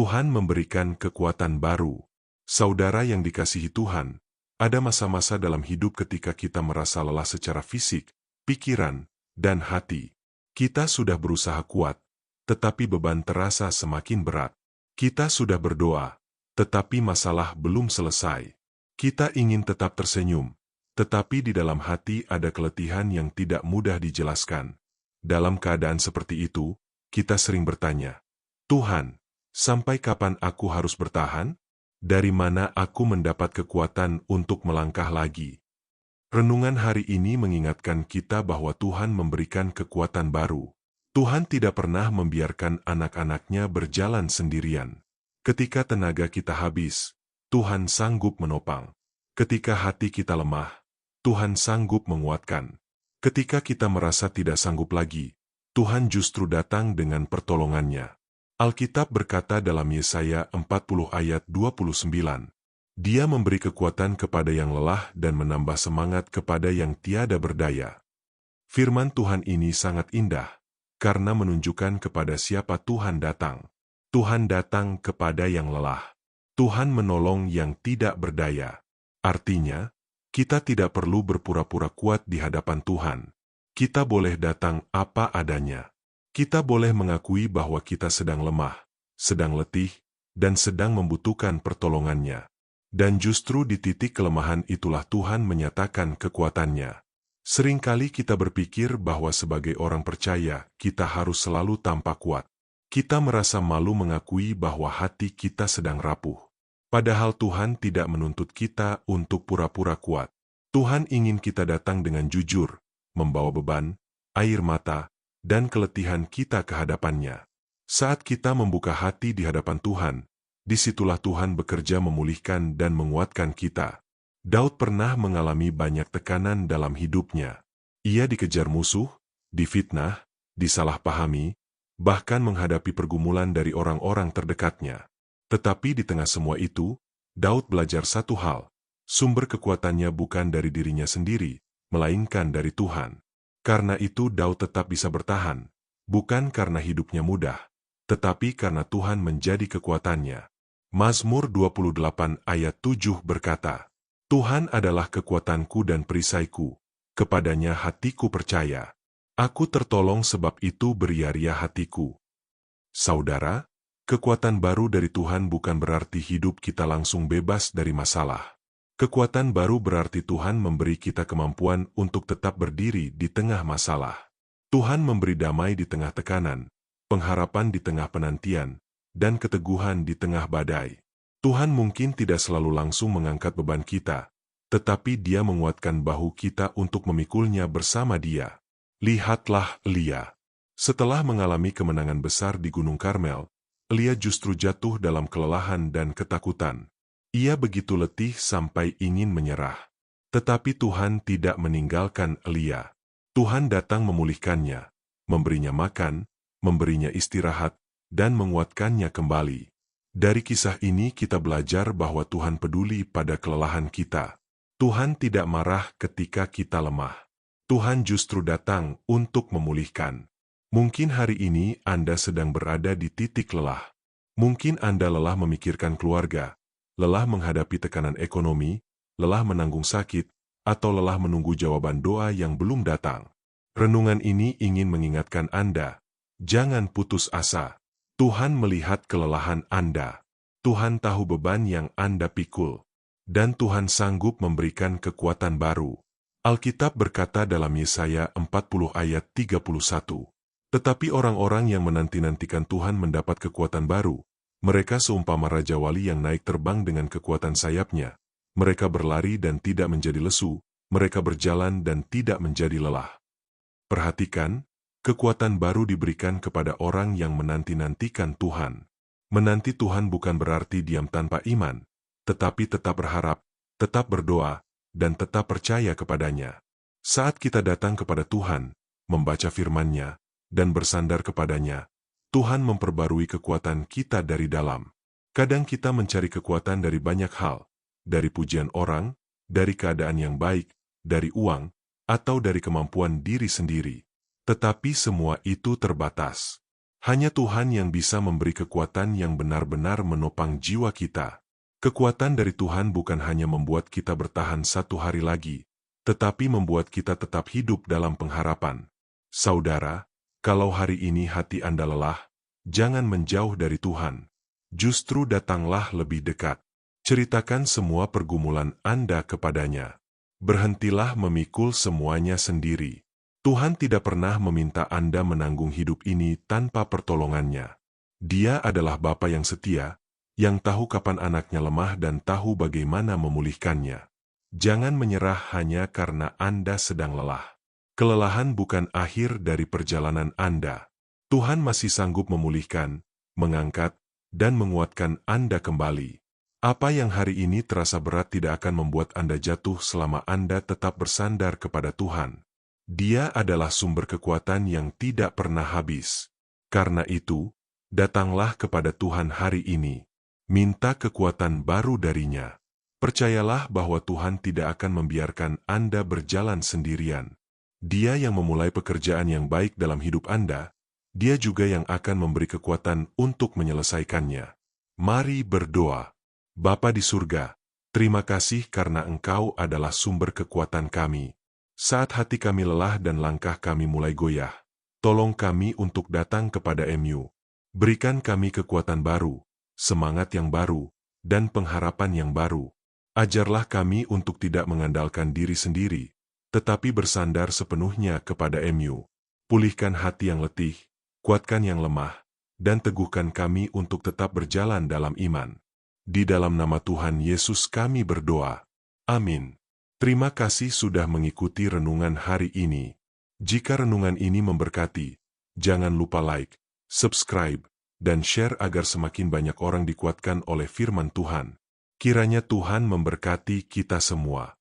Tuhan memberikan kekuatan baru. Saudara yang dikasihi Tuhan, ada masa-masa dalam hidup ketika kita merasa lelah secara fisik, pikiran, dan hati. Kita sudah berusaha kuat, tetapi beban terasa semakin berat. Kita sudah berdoa, tetapi masalah belum selesai. Kita ingin tetap tersenyum, tetapi di dalam hati ada keletihan yang tidak mudah dijelaskan. Dalam keadaan seperti itu, kita sering bertanya, Tuhan, sampai kapan aku harus bertahan? Dari mana aku mendapat kekuatan untuk melangkah lagi? Renungan hari ini mengingatkan kita bahwa Tuhan memberikan kekuatan baru. Tuhan tidak pernah membiarkan anak-anaknya berjalan sendirian. Ketika tenaga kita habis, Tuhan sanggup menopang. Ketika hati kita lemah, Tuhan sanggup menguatkan. Ketika kita merasa tidak sanggup lagi, Tuhan justru datang dengan pertolongannya. Alkitab berkata dalam Yesaya 40 ayat 29, Dia memberi kekuatan kepada yang lelah dan menambah semangat kepada yang tiada berdaya. Firman Tuhan ini sangat indah, karena menunjukkan kepada siapa Tuhan datang. Tuhan datang kepada yang lelah. Tuhan menolong yang tidak berdaya. Artinya, kita tidak perlu berpura-pura kuat di hadapan Tuhan. Kita boleh datang apa adanya. Kita boleh mengakui bahwa kita sedang lemah, sedang letih, dan sedang membutuhkan pertolongannya. Dan justru di titik kelemahan itulah Tuhan menyatakan kekuatannya. Seringkali kita berpikir bahwa sebagai orang percaya, kita harus selalu tampak kuat. Kita merasa malu mengakui bahwa hati kita sedang rapuh. Padahal Tuhan tidak menuntut kita untuk pura-pura kuat. Tuhan ingin kita datang dengan jujur, membawa beban, air mata, dan keletihan kita ke hadapannya. Saat kita membuka hati di hadapan Tuhan, disitulah Tuhan bekerja memulihkan dan menguatkan kita. Daud pernah mengalami banyak tekanan dalam hidupnya. Ia dikejar musuh, difitnah, disalahpahami, bahkan menghadapi pergumulan dari orang-orang terdekatnya. Tetapi di tengah semua itu, Daud belajar satu hal, sumber kekuatannya bukan dari dirinya sendiri, melainkan dari Tuhan. Karena itu Daud tetap bisa bertahan, bukan karena hidupnya mudah, tetapi karena Tuhan menjadi kekuatannya. Mazmur 28 ayat 7 berkata, Tuhan adalah kekuatanku dan perisaiku, kepadanya hatiku percaya. Aku tertolong sebab itu beria-ria hatiku. Saudara, kekuatan baru dari Tuhan bukan berarti hidup kita langsung bebas dari masalah. Kekuatan baru berarti Tuhan memberi kita kemampuan untuk tetap berdiri di tengah masalah. Tuhan memberi damai di tengah tekanan, pengharapan di tengah penantian, dan keteguhan di tengah badai. Tuhan mungkin tidak selalu langsung mengangkat beban kita, tetapi Dia menguatkan bahu kita untuk memikulnya bersama Dia. Lihatlah Elia. Setelah mengalami kemenangan besar di Gunung Karmel, Elia justru jatuh dalam kelelahan dan ketakutan. Ia begitu letih sampai ingin menyerah. Tetapi Tuhan tidak meninggalkan Elia. Tuhan datang memulihkannya, memberinya makan, memberinya istirahat, dan menguatkannya kembali. Dari kisah ini kita belajar bahwa Tuhan peduli pada kelelahan kita. Tuhan tidak marah ketika kita lemah. Tuhan justru datang untuk memulihkan. Mungkin hari ini Anda sedang berada di titik lelah. Mungkin Anda lelah memikirkan keluarga, lelah menghadapi tekanan ekonomi, lelah menanggung sakit, atau lelah menunggu jawaban doa yang belum datang. Renungan ini ingin mengingatkan Anda, jangan putus asa. Tuhan melihat kelelahan Anda. Tuhan tahu beban yang Anda pikul. Dan Tuhan sanggup memberikan kekuatan baru. Alkitab berkata dalam Yesaya 40 ayat 31, Tetapi orang-orang yang menanti-nantikan Tuhan mendapat kekuatan baru. Mereka seumpama Raja Wali yang naik terbang dengan kekuatan sayapnya. Mereka berlari dan tidak menjadi lesu, mereka berjalan dan tidak menjadi lelah. Perhatikan, kekuatan baru diberikan kepada orang yang menanti-nantikan Tuhan. Menanti Tuhan bukan berarti diam tanpa iman, tetapi tetap berharap, tetap berdoa, dan tetap percaya kepadanya. Saat kita datang kepada Tuhan, membaca firman-Nya, dan bersandar kepadanya, Tuhan memperbarui kekuatan kita dari dalam. Kadang kita mencari kekuatan dari banyak hal, dari pujian orang, dari keadaan yang baik, dari uang, atau dari kemampuan diri sendiri. Tetapi semua itu terbatas. Hanya Tuhan yang bisa memberi kekuatan yang benar-benar menopang jiwa kita. Kekuatan dari Tuhan bukan hanya membuat kita bertahan satu hari lagi, tetapi membuat kita tetap hidup dalam pengharapan. Saudara, kalau hari ini hati Anda lelah, jangan menjauh dari Tuhan. Justru datanglah lebih dekat. Ceritakan semua pergumulan Anda kepadanya. Berhentilah memikul semuanya sendiri. Tuhan tidak pernah meminta Anda menanggung hidup ini tanpa pertolongannya. Dia adalah Bapa yang setia, yang tahu kapan anaknya lemah dan tahu bagaimana memulihkannya. Jangan menyerah hanya karena Anda sedang lelah. Kelelahan bukan akhir dari perjalanan Anda. Tuhan masih sanggup memulihkan, mengangkat, dan menguatkan Anda kembali. Apa yang hari ini terasa berat tidak akan membuat Anda jatuh selama Anda tetap bersandar kepada Tuhan. Dia adalah sumber kekuatan yang tidak pernah habis. Karena itu, datanglah kepada Tuhan hari ini. Minta kekuatan baru darinya. Percayalah bahwa Tuhan tidak akan membiarkan Anda berjalan sendirian. Dia yang memulai pekerjaan yang baik dalam hidup Anda, Dia juga yang akan memberi kekuatan untuk menyelesaikannya. Mari berdoa. Bapa di surga, terima kasih karena Engkau adalah sumber kekuatan kami. Saat hati kami lelah dan langkah kami mulai goyah, tolong kami untuk datang kepada MU. Berikan kami kekuatan baru, semangat yang baru, dan pengharapan yang baru. Ajarlah kami untuk tidak mengandalkan diri sendiri, tetapi bersandar sepenuhnya kepada MU. Pulihkan hati yang letih, kuatkan yang lemah, dan teguhkan kami untuk tetap berjalan dalam iman. Di dalam nama Tuhan Yesus kami berdoa. Amin. Terima kasih sudah mengikuti renungan hari ini. Jika renungan ini memberkati, jangan lupa like, subscribe, dan share agar semakin banyak orang dikuatkan oleh firman Tuhan. Kiranya Tuhan memberkati kita semua.